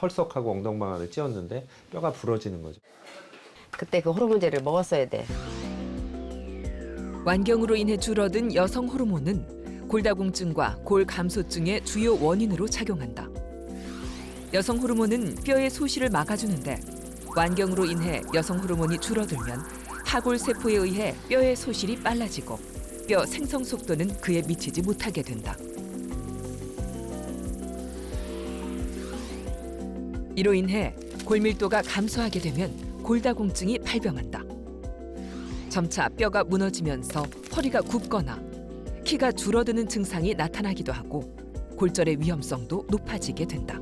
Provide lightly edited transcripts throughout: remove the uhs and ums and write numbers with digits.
털썩하고 엉덩방아를 찧었는데 뼈가 부러지는 거죠. 그때 그 호르몬제를 먹었어야 돼. 완경으로 인해 줄어든 여성 호르몬은 골다공증과 골감소증의 주요 원인으로 작용한다. 여성 호르몬은 뼈의 소실을 막아주는데 완경으로 인해 여성 호르몬이 줄어들면 하골세포에 의해 뼈의 소실이 빨라지고 뼈 생성 속도는 그에 미치지 못하게 된다. 이로 인해 골밀도가 감소하게 되면 골다공증이 발병한다. 점차 뼈가 무너지면서 허리가 굽거나 키가 줄어드는 증상이 나타나기도 하고 골절의 위험성도 높아지게 된다.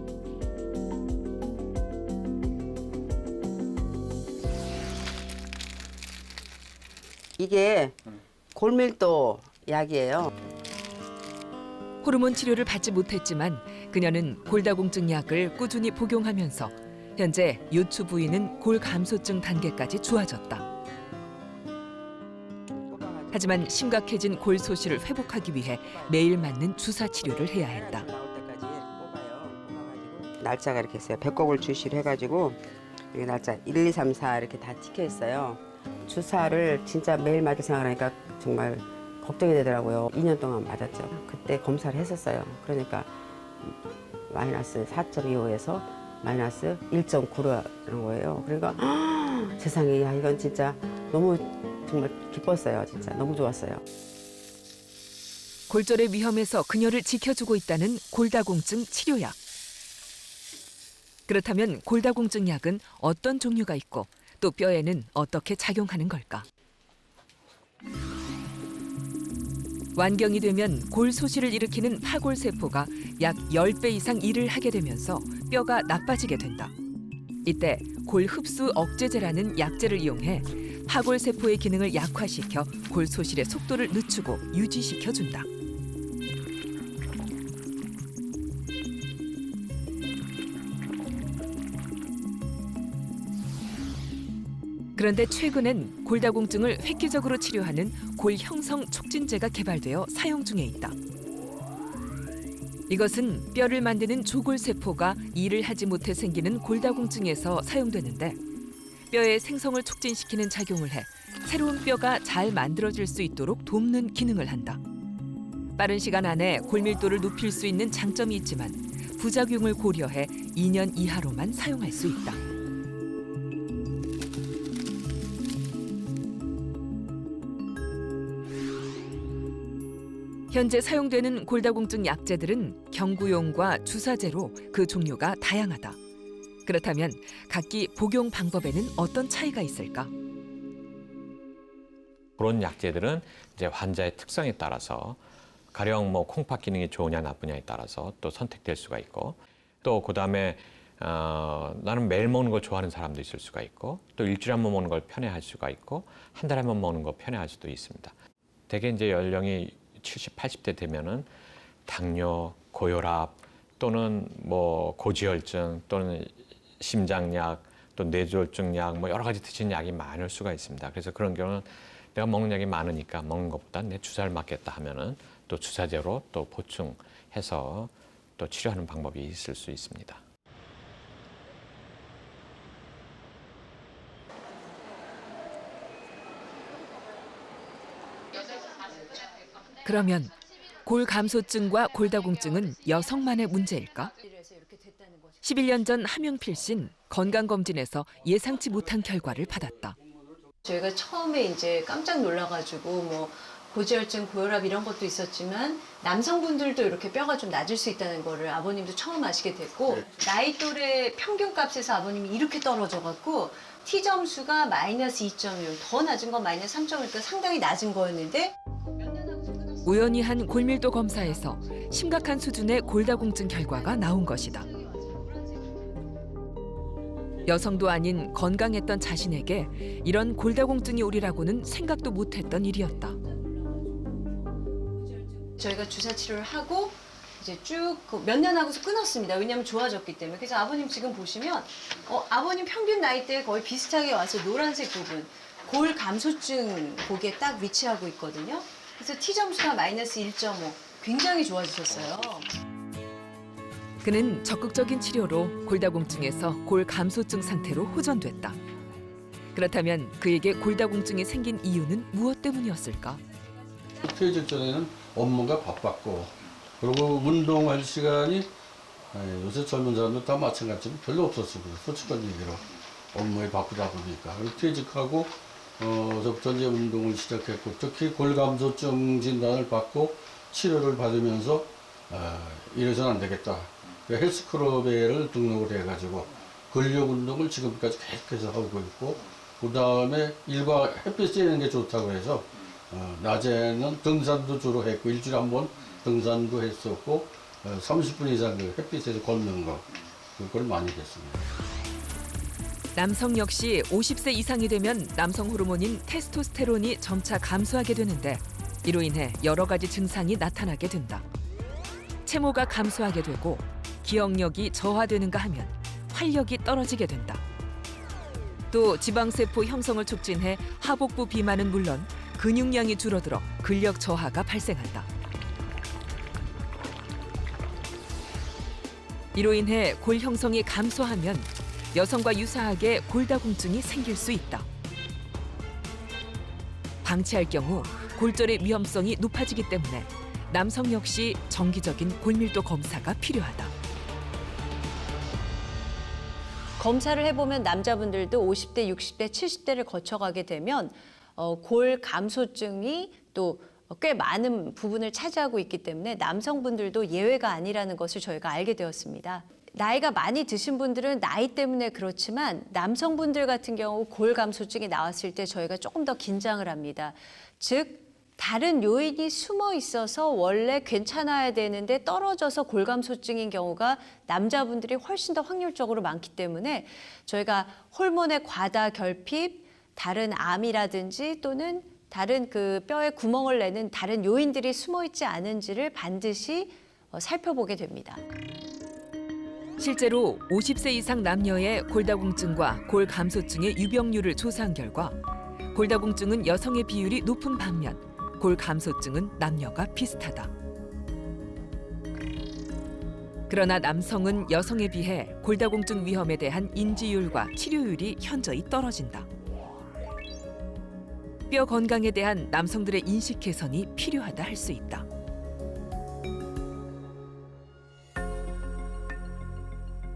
이게 골밀도 약이에요. 호르몬 치료를 받지 못했지만 그녀는 골다공증 약을 꾸준히 복용하면서 현재 요추 부위는 골감소증 단계까지 좋아졌다. 하지만 심각해진 골 소실을 회복하기 위해 매일 맞는 주사 치료를 해야 했다. 날짜가 이렇게 있어요. 배꼽을 주시를 해가지고 여기 날짜 1, 2, 3, 4 이렇게 다 찍혀 있어요. 주사를 진짜 매일 맞을 생각하니까 정말 걱정이 되더라고요. 2년 동안 맞았죠. 그때 검사를 했었어요. 그러니까 마이너스 4.25에서 마이너스 1.9라는 거예요. 그러니까 세상에, 야, 이건 진짜 너무 정말 기뻤어요. 진짜 너무 좋았어요. 골절의 위험에서 그녀를 지켜주고 있다는 골다공증 치료약. 그렇다면 골다공증 약은 어떤 종류가 있고 또 뼈에는 어떻게 작용하는 걸까? 완경이 되면 골 소실을 일으키는 파골세포가 약 10배 이상 일을 하게 되면서 뼈가 나빠지게 된다. 이때 골 흡수 억제제라는 약제를 이용해 파골세포의 기능을 약화시켜 골 소실의 속도를 늦추고 유지시켜준다. 그런데 최근엔 골다공증을 획기적으로 치료하는 골 형성 촉진제가 개발되어 사용 중에 있다. 이것은 뼈를 만드는 조골세포가 일을 하지 못해 생기는 골다공증에서 사용되는데 뼈의 생성을 촉진시키는 작용을 해 새로운 뼈가 잘 만들어질 수 있도록 돕는 기능을 한다. 빠른 시간 안에 골밀도를 높일 수 있는 장점이 있지만 부작용을 고려해 2년 이하로만 사용할 수 있다. 현재 사용되는 골다공증 약제들은 경구용과 주사제로 그 종류가 다양하다. 그렇다면 각기 복용 방법에는 어떤 차이가 있을까? 그런 약제들은 이제 환자의 특성에 따라서 가령 뭐 콩팥 기능이 좋으냐 나쁘냐에 따라서 또 선택될 수가 있고 또 그다음에 나는 매일 먹는 걸 좋아하는 사람도 있을 수가 있고 또 일주일에 한 번 먹는 걸 편해할 수가 있고 한 달에 한 번 먹는 거 편해할 수도 있습니다. 대개 이제 연령이 70, 80대 되면은 당뇨, 고혈압 또는 뭐 고지혈증 또는 심장약 또 뇌졸중 약 뭐 여러 가지 드시는 약이 많을 수가 있습니다. 그래서 그런 경우는 내가 먹는 약이 많으니까 먹는 것보다 내 주사를 맞겠다 하면은 또 주사제로 또 보충해서 또 치료하는 방법이 있을 수 있습니다. 그러면 골감소증과 골다공증은 여성만의 문제일까? 11년 전 함영필 씨는 건강검진에서 예상치 못한 결과를 받았다. 저희가 처음에 이제 깜짝 놀라가지고 뭐 고지혈증, 고혈압 이런 것도 있었지만 남성분들도 이렇게 뼈가 좀 낮을 수 있다는 거를 아버님도 처음 아시게 됐고 나이 또래 평균값에서 아버님이 이렇게 떨어져갖고 T점수가 마이너스 2.1, 더 낮은 건 마이너스 3.1, 상당히 낮은 거였는데 우연히 한 골밀도 검사에서 심각한 수준의 골다공증 결과가 나온 것이다. 여성도 아닌 건강했던 자신에게 이런 골다공증이 오리라고는 생각도 못했던 일이었다. 저희가 주사 치료를 하고 이제 쭉 몇 년 하고서 끊었습니다. 왜냐하면 좋아졌기 때문에. 그래서 아버님 지금 보시면 아버님 평균 나이대에 거의 비슷하게 와서 노란색 부분 골 감소증 거기에 딱 위치하고 있거든요. 그래서 T점수가 마이너스 1.5 굉장히 좋아지셨어요. 그는 적극적인 치료로 골다공증에서 골 감소증 상태로 호전됐다. 그렇다면 그에게 골다공증이 생긴 이유는 무엇 때문이었을까? 퇴직 전에는 업무가 바빴고 그리고 운동할 시간이 요새 젊은 사람들 다 마찬가지로 별로 없었어요. 솔직한 얘기로 업무에 바쁘다 보니까. 그래서 퇴직하고 저부터 이제 운동을 시작했고 특히 골감소증 진단을 받고 치료를 받으면서 이래서는 안 되겠다. 헬스클럽에를 등록을 해가지고 근력 운동을 지금까지 계속해서 하고 있고 그 다음에 일과 햇빛 쬐는 게 좋다고 해서 낮에는 등산도 주로 했고 일주일에 한 번 등산도 했었고 30분 이상 그 햇빛에서 걷는 거 그걸 많이 했습니다. 남성 역시 50세 이상이 되면 남성 호르몬인 테스토스테론이 점차 감소하게 되는데 이로 인해 여러 가지 증상이 나타나게 된다. 체모가 감소하게 되고 기억력이 저하되는가 하면 활력이 떨어지게 된다. 또 지방세포 형성을 촉진해 하복부 비만은 물론 근육량이 줄어들어 근력 저하가 발생한다. 이로 인해 골 형성이 감소하면 여성과 유사하게 골다공증이 생길 수 있다. 방치할 경우 골절의 위험성이 높아지기 때문에 남성 역시 정기적인 골밀도 검사가 필요하다. 검사를 해보면 남자분들도 50대, 60대, 70대를 거쳐가게 되면 골 감소증이 또 꽤 많은 부분을 차지하고 있기 때문에 남성분들도 예외가 아니라는 것을 저희가 알게 되었습니다. 나이가 많이 드신 분들은 나이 때문에 그렇지만 남성분들 같은 경우 골 감소증이 나왔을 때 저희가 조금 더 긴장을 합니다. 즉 다른 요인이 숨어 있어서 원래 괜찮아야 되는데 떨어져서 골 감소증인 경우가 남자분들이 훨씬 더 확률적으로 많기 때문에 저희가 호르몬의 과다 결핍, 다른 암이라든지 또는 다른 그 뼈에 구멍을 내는 다른 요인들이 숨어 있지 않은지를 반드시 살펴보게 됩니다. 실제로 50세 이상 남녀의 골다공증과 골 감소증의 유병률을 조사한 결과 골다공증은 여성의 비율이 높은 반면 골 감소증은 남녀가 비슷하다. 그러나 남성은 여성에 비해 골다공증 위험에 대한 인지율과 치료율이 현저히 떨어진다. 뼈 건강에 대한 남성들의 인식 개선이 필요하다 할 수 있다.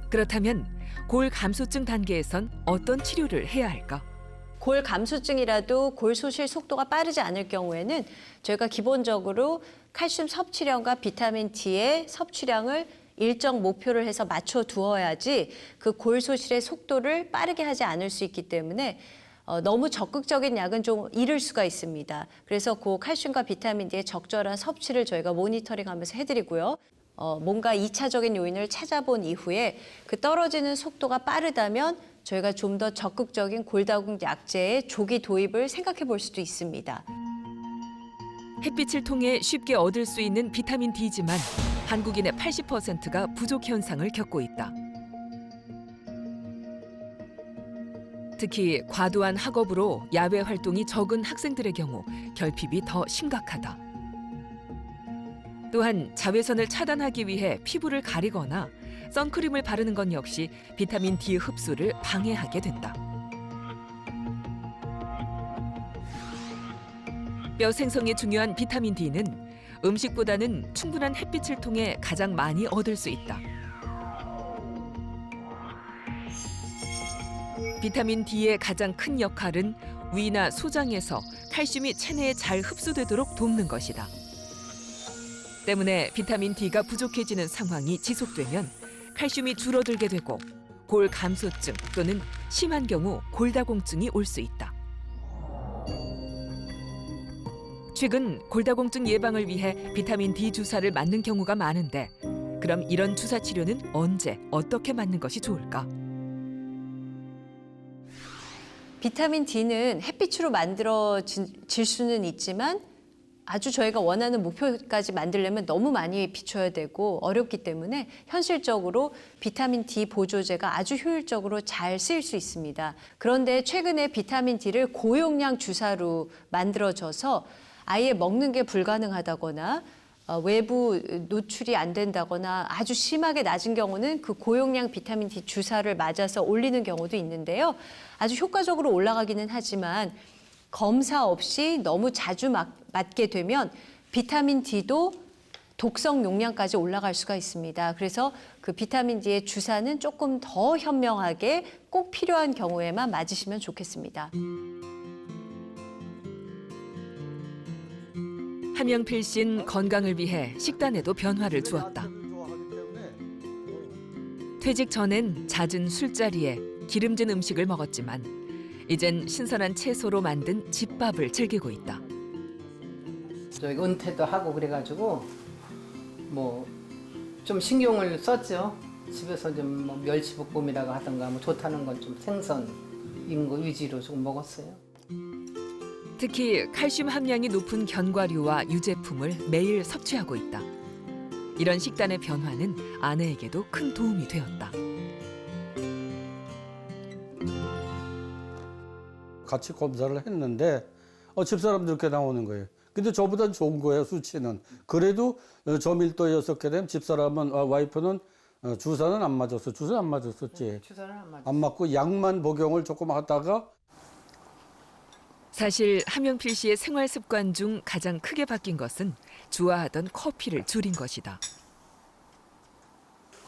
그렇다면 골 감소증 단계에선 어떤 치료를 해야 할까? 골 감소증이라도 골 소실 속도가 빠르지 않을 경우에는 저희가 기본적으로 칼슘 섭취량과 비타민 D의 섭취량을 일정 목표를 해서 맞춰 두어야지 그 골 소실의 속도를 빠르게 하지 않을 수 있기 때문에 너무 적극적인 약은 좀 잃을 수가 있습니다. 그래서 그 칼슘과 비타민 D의 적절한 섭취를 저희가 모니터링하면서 해드리고요. 뭔가 2차적인 요인을 찾아본 이후에 그 떨어지는 속도가 빠르다면 저희가 좀 더 적극적인 골다공 약제의 조기 도입을 생각해 볼 수도 있습니다. 햇빛을 통해 쉽게 얻을 수 있는 비타민 D지만 한국인의 80%가 부족 현상을 겪고 있다. 특히 과도한 학업으로 야외 활동이 적은 학생들의 경우 결핍이 더 심각하다. 또한 자외선을 차단하기 위해 피부를 가리거나 선크림을 바르는 것 역시 비타민 D 흡수를 방해하게 된다. 뼈 생성에 중요한 비타민 D는 음식보다는 충분한 햇빛을 통해 가장 많이 얻을 수 있다. 비타민 D의 가장 큰 역할은 위나 소장에서 칼슘이 체내에 잘 흡수되도록 돕는 것이다. 때문에 비타민 D가 부족해지는 상황이 지속되면 칼슘이 줄어들게 되고 골 감소증 또는 심한 경우 골다공증이 올 수 있다. 최근 골다공증 예방을 위해 비타민 D 주사를 맞는 경우가 많은데 그럼 이런 주사 치료는 언제 어떻게 맞는 것이 좋을까? 비타민 D는 햇빛으로 만들어질 수는 있지만 아주 저희가 원하는 목표까지 만들려면 너무 많이 비춰야 되고 어렵기 때문에 현실적으로 비타민 D 보조제가 아주 효율적으로 잘 쓰일 수 있습니다. 그런데 최근에 비타민 D를 고용량 주사로 만들어져서 아예 먹는 게 불가능하다거나 외부 노출이 안 된다거나 아주 심하게 낮은 경우는 그 고용량 비타민 D 주사를 맞아서 올리는 경우도 있는데요. 아주 효과적으로 올라가기는 하지만 검사 없이 너무 자주 맞게 되면 비타민 D도 독성 용량까지 올라갈 수가 있습니다. 그래서 그 비타민 D의 주사는 조금 더 현명하게 꼭 필요한 경우에만 맞으시면 좋겠습니다. 함영필 씨는 건강을 위해 식단에도 변화를 주었다. 퇴직 전엔 잦은 술자리에 기름진 음식을 먹었지만 이젠 신선한 채소로 만든 집밥을 즐기고 있다. 저기 은퇴도 하고 그래가지고 뭐 좀 신경을 썼죠. 집에서 좀 뭐 멸치볶음이라고 하던가 뭐 좋다는 건 좀 생선인 거 위주로 좀 먹었어요. 특히 칼슘 함량이 높은 견과류와 유제품을 매일 섭취하고 있다. 이런 식단의 변화는 아내에게도 큰 도움이 되었다. 같이 검사를 했는데 집사람도 이렇게 나오는 거예요. 근데 저보단 좋은 거예요, 수치는. 그래도 저밀도였었게 되면 집사람은, 와이프는 주사는 안 맞았어. 주사 안 맞았었지. 주사를 안 맞았어요. 안 맞고 약만 복용을 조금 하다가 사실 함영필 씨의 생활 습관 중 가장 크게 바뀐 것은 좋아하던 커피를 줄인 것이다.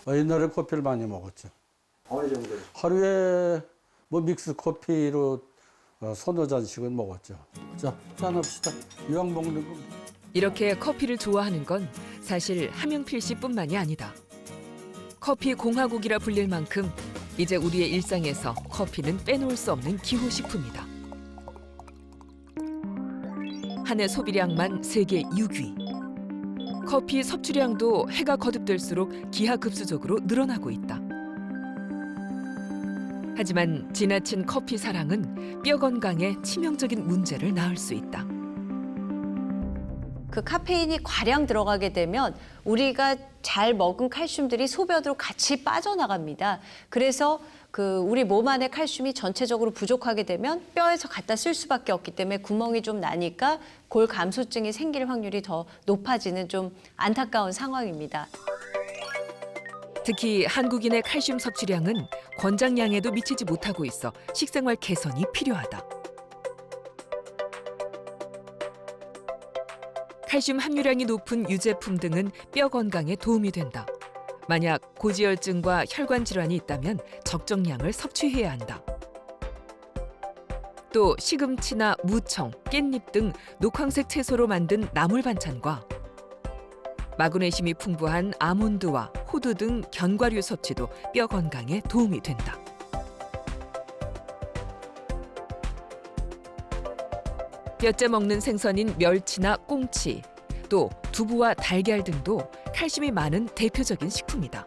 옛날에 커피를 많이 먹었죠. 어느 정도? 하루에 뭐 믹스 커피로 서너 잔씩은 먹었죠. 자, 짠합시다. 이왕 먹는 거. 이렇게 커피를 좋아하는 건 사실 함영필 씨뿐만이 아니다. 커피 공화국이라 불릴 만큼 이제 우리의 일상에서 커피는 빼놓을 수 없는 기호식품이다. 한 해 소비량만 세계 6위. 커피 섭취량도 해가 거듭될수록 기하급수적으로 늘어나고 있다. 하지만 지나친 커피 사랑은 뼈 건강에 치명적인 문제를 낳을 수 있다. 그 카페인이 과량 들어가게 되면 우리가 잘 먹은 칼슘들이 소변으로 같이 빠져나갑니다. 그래서 그 우리 몸 안에 칼슘이 전체적으로 부족하게 되면 뼈에서 갖다 쓸 수밖에 없기 때문에 구멍이 좀 나니까 골 감소증이 생길 확률이 더 높아지는 좀 안타까운 상황입니다. 특히 한국인의 칼슘 섭취량은 권장량에도 미치지 못하고 있어 식생활 개선이 필요하다. 칼슘 함유량이 높은 유제품 등은 뼈 건강에 도움이 된다. 만약 고지혈증과 혈관 질환이 있다면 적정량을 섭취해야 한다. 또 시금치나 무청, 깻잎 등 녹황색 채소로 만든 나물 반찬과 마그네슘이 풍부한 아몬드와 호두 등 견과류 섭취도 뼈 건강에 도움이 된다. 뼈째 먹는 생선인 멸치나 꽁치, 또 두부와 달걀 등도 칼슘이 많은 대표적인 식품이다.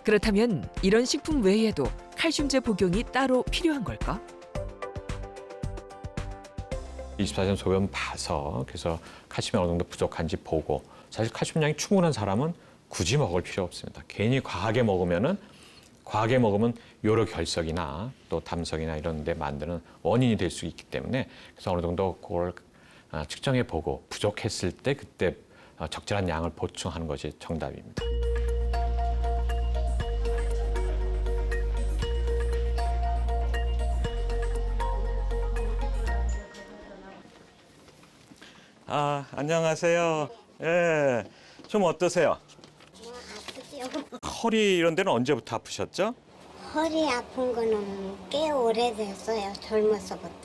그렇다면 이런 식품 외에도 칼슘제 복용이 따로 필요한 걸까? 24시간 소변 봐서 그래서 칼슘이 어느 정도 부족한지 보고 사실 칼슘량이 충분한 사람은 굳이 먹을 필요 없습니다. 괜히 과하게 먹으면 요로 결석이나 또 담석이나 이런 데 만드는 원인이 될 수 있기 때문에 그래서 어느 정도 그걸 측정해 보고 부족했을 때 그때 적절한 양을 보충하는 것이 정답입니다. 안녕하세요. 예, 좀 어떠세요? 아프죠? 허리 이런 데는 언제부터 아프셨죠? 허리 아픈 거는 꽤 오래됐어요. 젊어서부터.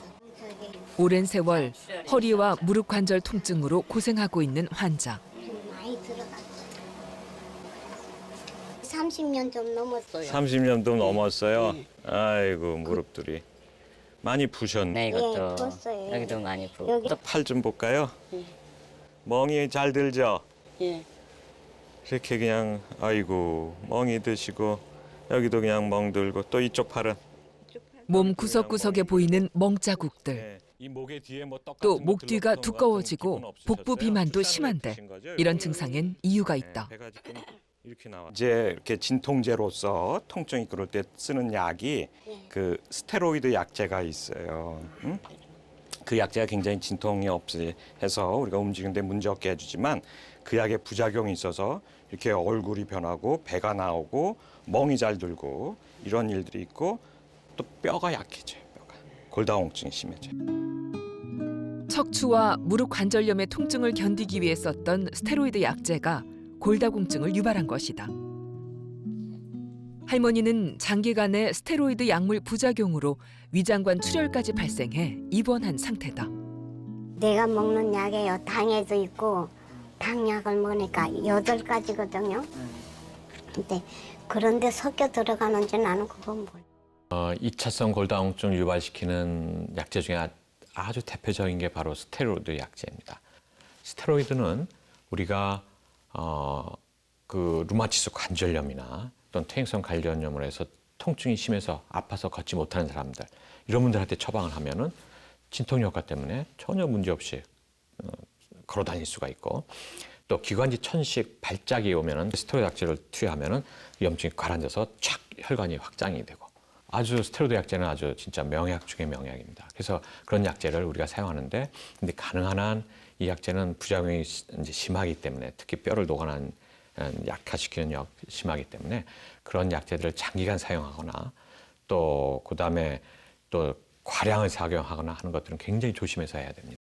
오랜 세월 허리와 무릎 관절 통증으로 고생하고 있는 환자. 좀 많이 들어갔어요. 30년 좀 넘었어요. 30년도 넘었어요. 아이고 무릎들이 많이 부셨네. 네, 이것도 부었어요. 여기도 많이 부고. 여기 팔 좀 볼까요? 멍이 잘 들죠? 예. 이렇게 그냥 아이고 멍이 드시고 여기도 그냥 멍 들고 또 이쪽 팔은 몸 구석구석에 보이는 멍자국들. 네, 이 목에 뒤에 뭐 떡 또 같은 거 목 뒤가 들러붙은 것 두꺼워지고 같은 기분 복부 없으셨어요? 비만도 주사를 심한데 드신 거죠? 이런 요거를. 증상엔 이유가 네, 있다. 배가 지금 이렇게 나와. 이제 이렇게 진통제로서 통증이 그럴 때 쓰는 약이 그 스테로이드 약제가 있어요. 응? 그 약제가 굉장히 진통이 없애서 우리가 움직이는데 문제 없게 해주지만 그 약의 부작용이 있어서 이렇게 얼굴이 변하고 배가 나오고 멍이 잘 들고 이런 일들이 있고 또 뼈가 약해져요. 뼈가. 골다공증이 심해져요. 척추와 무릎 관절염의 통증을 견디기 위해 썼던 스테로이드 약제가 골다공증을 유발한 것이다. 할머니는 장기간의 스테로이드 약물 부작용으로 위장관 출혈까지 발생해 입원한 상태다. 내가 먹는 약에요. 당에도 있고 당약을 먹으니까 8가지거든요. 근데 그런데 섞여 들어가는지 나는 그건 몰라. 2차성 골다공증을 유발시키는 약제 중에 아주 대표적인 게 바로 스테로이드 약제입니다. 스테로이드는 우리가 그 루마티스 관절염이나 또는 퇴행성 관절염으로 해서 통증이 심해서 아파서 걷지 못하는 사람들 이런 분들한테 처방을 하면은 진통 효과 때문에 전혀 문제 없이 걸어 다닐 수가 있고 또 기관지 천식 발작이 오면은 스테로이드 약제를 투여하면은 염증이 가라앉아서 촥 혈관이 확장이 되고 아주 스테로이드 약제는 아주 진짜 명약 중의 명약입니다. 그래서 그런 약제를 우리가 사용하는데 근데 가능한 한 이 약제는 부작용이 이제 심하기 때문에 특히 뼈를 녹아난 약화시키는 약 심하기 때문에 그런 약제들을 장기간 사용하거나 또 그다음에 또 과량을 사용하거나 하는 것들은 굉장히 조심해서 해야 됩니다.